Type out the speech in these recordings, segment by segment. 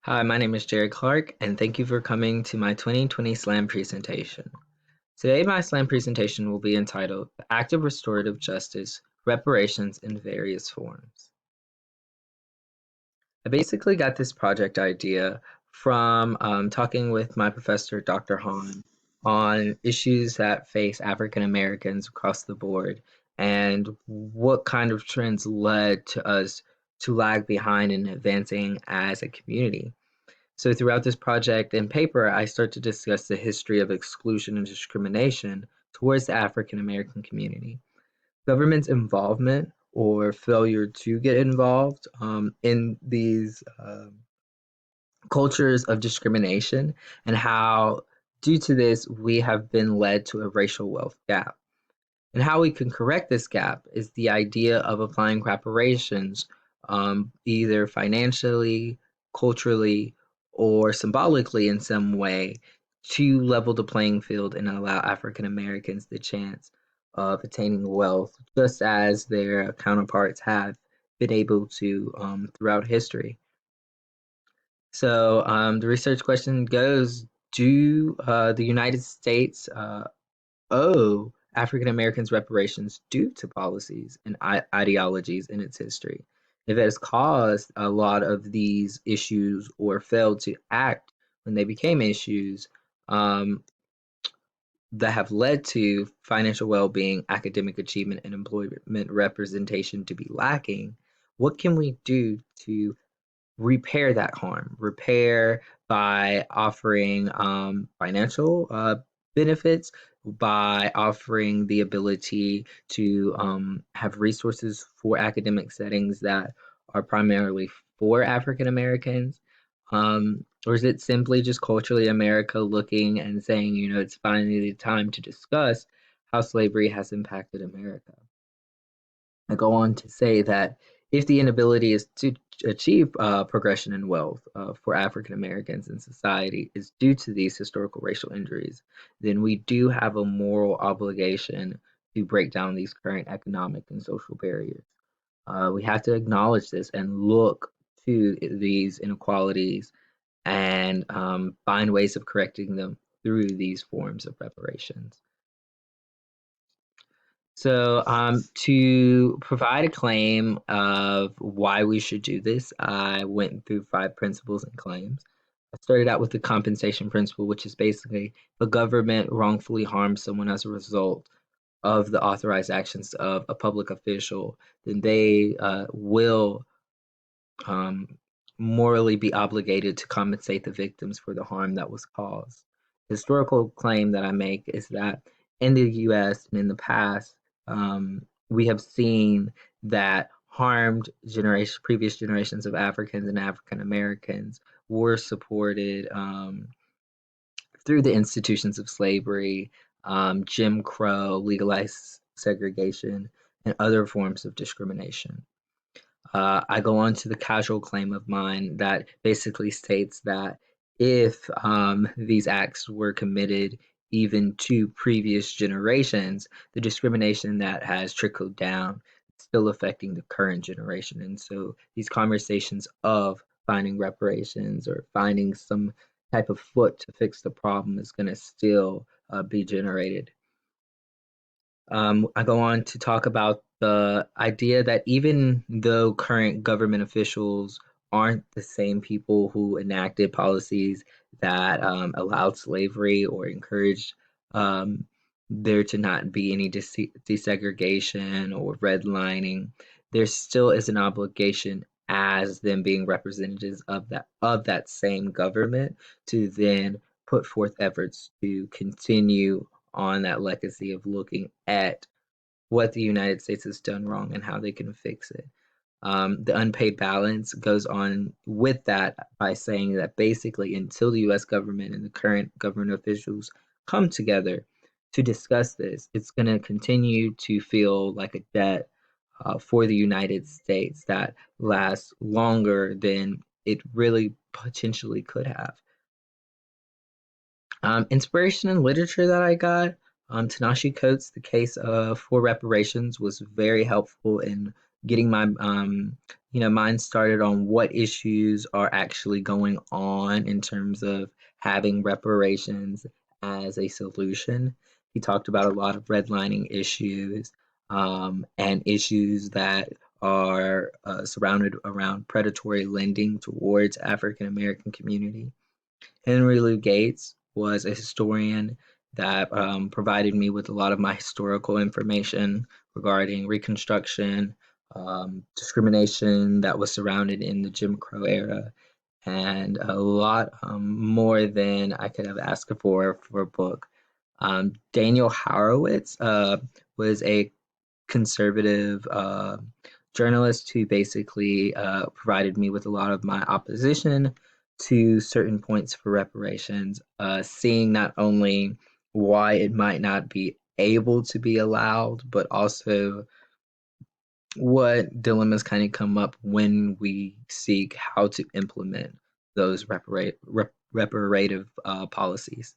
Hi, my name is Jared Clark, and thank you for coming to my 2020 Slam presentation. Today, my Slam presentation will be entitled The Act of Restorative Justice, Reparations in Various Forms. I basically got this project idea from talking with my professor, Dr. Hahn, on issues that face African Americans across the board and what kind of trends led to us to lag behind in advancing as a community. So throughout this project and paper, I start to discuss the history of exclusion and discrimination towards the African American community, government's involvement or failure to get involved in these cultures of discrimination, and how, due to this, we have been led to a racial wealth gap. And how we can correct this gap is the idea of applying reparations, either financially, culturally, or symbolically in some way, to level the playing field and allow African Americans the chance of attaining wealth, just as their counterparts have been able to throughout history. So the research question goes: do the United States owe African Americans reparations due to policies and ideologies in its history? If it has caused a lot of these issues or failed to act when they became issues um, that have led to financial well being, academic achievement, and employment representation to be lacking, what can we do to repair that harm? Repair by offering financial benefits, by offering the ability to have resources for academic settings that are primarily for African Americans. Or is it simply just culturally America looking and saying, it's finally the time to discuss how slavery has impacted America? I go on to say that if the inability is to achieve progression in wealth for African Americans in society is due to these historical racial injuries, then we do have a moral obligation to break down these current economic and social barriers. We have to acknowledge this and look to these inequalities and find ways of correcting them through these forms of reparations. So, to provide a claim of why we should do this, I went through 5 principles and claims. I started out with the compensation principle, which is basically if a government wrongfully harms someone as a result of the authorized actions of a public official, then they will um, morally be obligated to compensate the victims for the harm that was caused. The historical claim that I make is that in the US and in the past, we have seen that previous generations of Africans and African Americans were supported through the institutions of slavery, Jim Crow, legalized segregation, and other forms of discrimination. I go on to the casual claim of mine that basically states that if these acts were committed even to previous generations, the discrimination that has trickled down is still affecting the current generation. And so these conversations of finding reparations or finding some type of foot to fix the problem is going to still be generated. I go on to talk about the idea that even though current government officials aren't the same people who enacted policies that allowed slavery or encouraged there to not be any desegregation or redlining, there still is an obligation as them being representatives of that same government to then put forth efforts to continue on that legacy of looking at what the United States has done wrong and how they can fix it. The unpaid balance goes on with that by saying that basically until the US government and the current government officials come together to discuss this, it's going to continue to feel like a debt for the United States that lasts longer than it really potentially could have. Inspiration in literature that I got, Ta-Nehisi Coates' The Case for Reparations was very helpful in getting my mind started on what issues are actually going on in terms of having reparations as a solution. He talked about a lot of redlining issues and issues that are surrounded around predatory lending towards African American community. Henry Lou Gates was a historian that provided me with a lot of my historical information regarding Reconstruction, discrimination that was surrounded in the Jim Crow era, and a lot more than I could have asked for a book. Daniel Horowitz was a conservative journalist who basically provided me with a lot of my opposition to certain points for reparations, seeing not only why it might not be able to be allowed, but also what dilemmas kind of come up when we seek how to implement those reparative policies.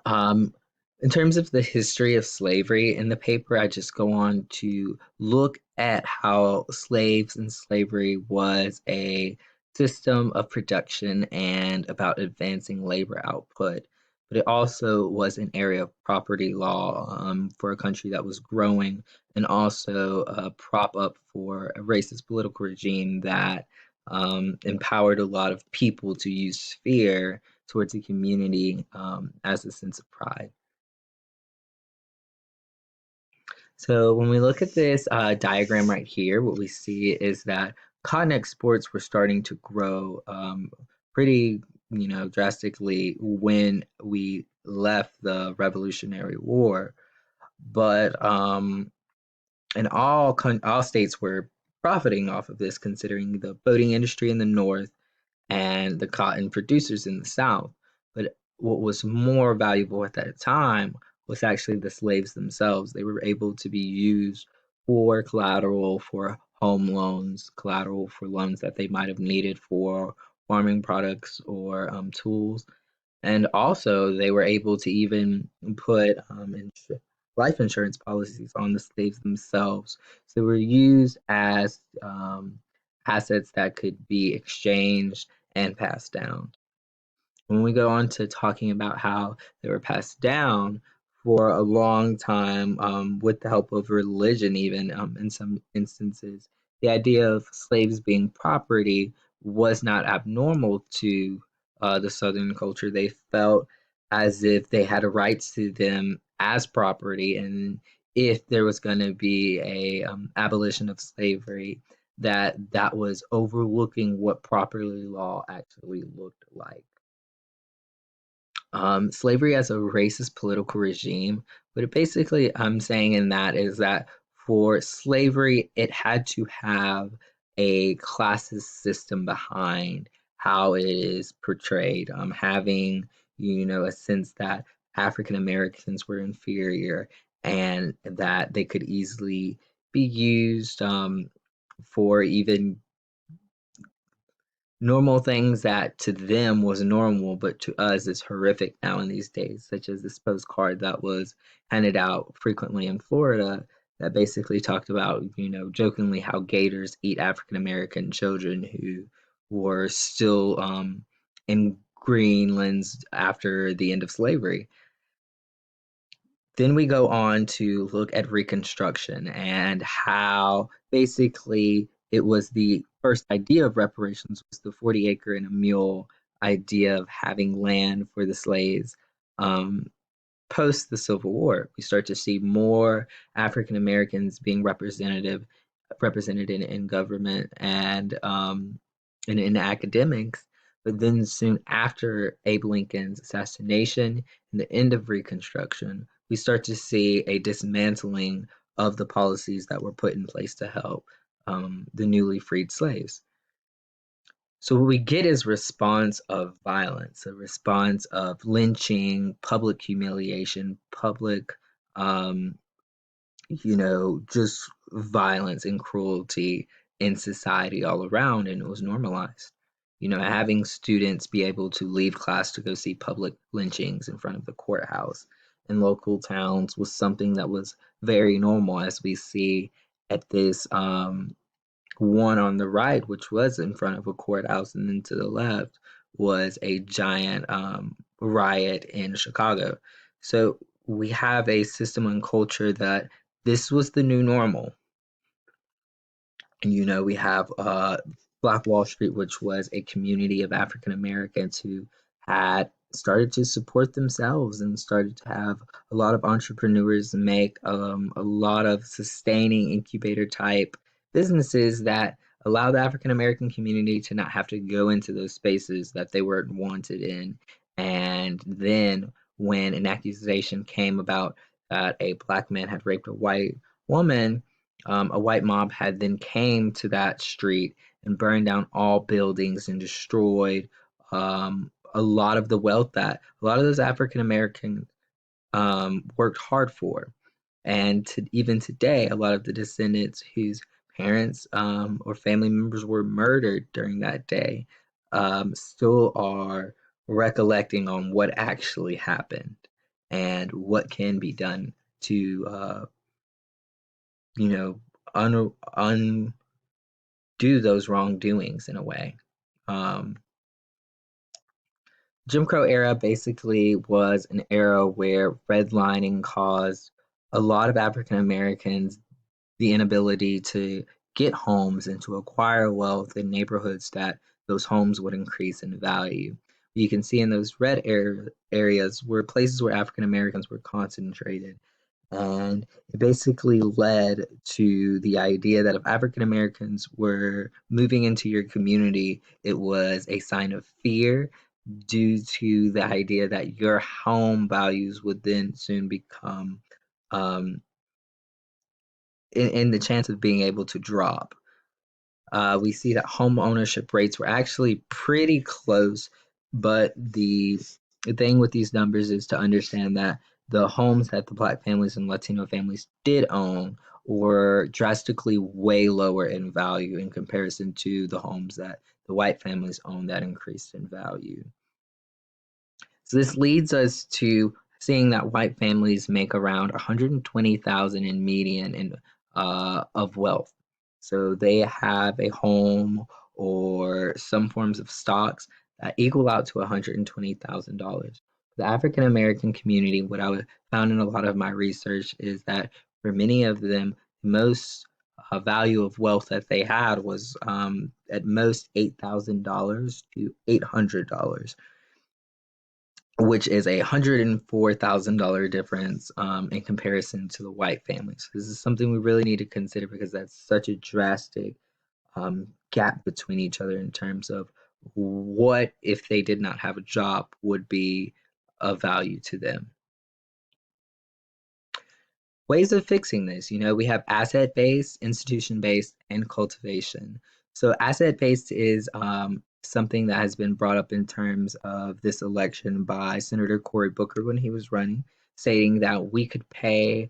Um, in terms of the history of slavery in the paper, I just go on to look at how slaves and slavery was a system of production and about advancing labor output. But it also was an area of property law for a country that was growing, and also a prop up for a racist political regime that empowered a lot of people to use fear towards the community as a sense of pride. So when we look at this diagram right here, what we see is that cotton exports were starting to grow pretty, drastically when we left the Revolutionary War. But and all states were profiting off of this, considering the boating industry in the North and the cotton producers in the South. But what was more valuable at that time was actually the slaves themselves. They were able to be used for collateral for home loans, collateral for loans that they might have needed for farming products or tools. And also, they were able to even put life insurance policies on the slaves themselves. So they were used as assets that could be exchanged and passed down. When we go on to talking about how they were passed down for a long time with the help of religion, even in some instances, the idea of slaves being property was not abnormal to the Southern culture. They felt as if they had a rights to them as property, and if there was going to be a abolition of slavery, that was overlooking what property law actually looked like. Slavery as a racist political regime. What it basically I'm saying in that is that for slavery, it had to have a classist system behind how it is portrayed, having, a sense that African Americans were inferior and that they could easily be used for even normal things that to them was normal, but to us is horrific now in these days, such as this postcard that was handed out frequently in Florida that basically talked about, jokingly how gators eat African American children who were still in Greenlands after the end of slavery. Then we go on to look at Reconstruction and how basically it was the first idea of reparations was the 40 acre and a mule idea of having land for the slaves. Post the Civil War, we start to see more African Americans being represented in government and in academics. But then soon after Abe Lincoln's assassination and the end of Reconstruction, we start to see a dismantling of the policies that were put in place to help the newly freed slaves. So what we get is response of violence, a response of lynching, public humiliation, public, um, just violence and cruelty in society all around, and it was normalized. Having students be able to leave class to go see public lynchings in front of the courthouse in local towns was something that was very normal, as we see at this one on the right, which was in front of a courthouse, and then to the left was a giant riot in Chicago. So we have a system and culture that this was the new normal. We have Black Wall Street, which was a community of African Americans who had started to support themselves and started to have a lot of entrepreneurs make a lot of sustaining incubator type businesses that allow the African American community to not have to go into those spaces that they weren't wanted in. And then when an accusation came about that a black man had raped a white woman, a white mob had then came to that street and burned down all buildings and destroyed a lot of the wealth that a lot of those African Americans worked hard for. And even today, a lot of the descendants whose parents or family members were murdered during that day still are recollecting on what actually happened and what can be done to you know, undo those wrongdoings in a way. Um, Jim Crow era basically was an era where redlining caused a lot of African Americans the inability to get homes and to acquire wealth in neighborhoods that those homes would increase in value. You can see in those areas were places where African Americans were concentrated. And it basically led to the idea that if African Americans were moving into your community, it was a sign of fear due to the idea that your home values would then soon become um, in the chance of being able to drop. We see that home ownership rates were actually pretty close, but the thing with these numbers is to understand that the homes that the Black families and Latino families did own were drastically way lower in value in comparison to the homes that the white families owned that increased in value. So this leads us to seeing that white families make around 120,000 in median of wealth. So they have a home or some forms of stocks that equal out to $120,000. The African American community, what I found in a lot of my research is that for many of them, the most value of wealth that they had was at most $8,000 to $800, which is $104,000 difference in comparison to the white families. This is something we really need to consider because that's such a drastic gap between each other in terms of what, if they did not have a job, would be of value to them. Ways of fixing this, we have asset-based, institution-based, and cultivation. So asset-based is something that has been brought up in terms of this election by Senator Cory Booker when he was running, stating that we could pay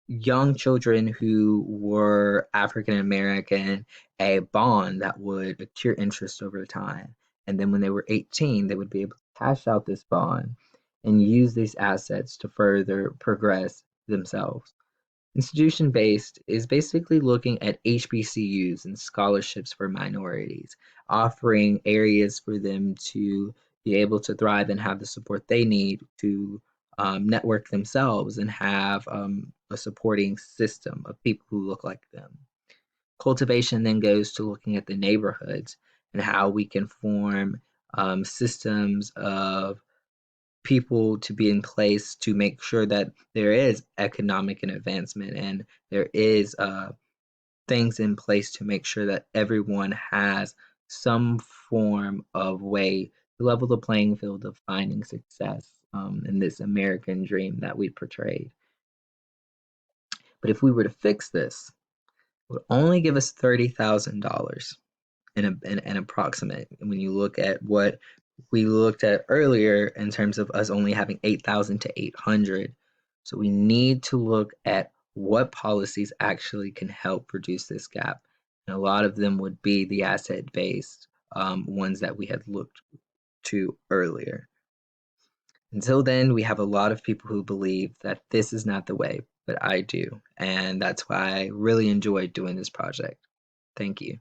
young children who were African American a bond that would accrue interest over time. And then when they were 18, they would be able to cash out this bond and use these assets to further progress themselves. Institution based is basically looking at HBCUs and scholarships for minorities, offering areas for them to be able to thrive and have the support they need to network themselves and have a supporting system of people who look like them. Cultivation then goes to looking at the neighborhoods and how we can form systems of people to be in place to make sure that there is economic and advancement and there is things in place to make sure that everyone has some form of way to level the playing field of finding success in this American dream that we portrayed. But if we were to fix this, it would only give us $30,000 in an approximate. When you look at what we looked at earlier in terms of us only having 8,000 to 800. So we need to look at what policies actually can help reduce this gap. And a lot of them would be the asset-based ones that we had looked to earlier. Until then, we have a lot of people who believe that this is not the way. but I do. And that's why I really enjoyed doing this project. Thank you.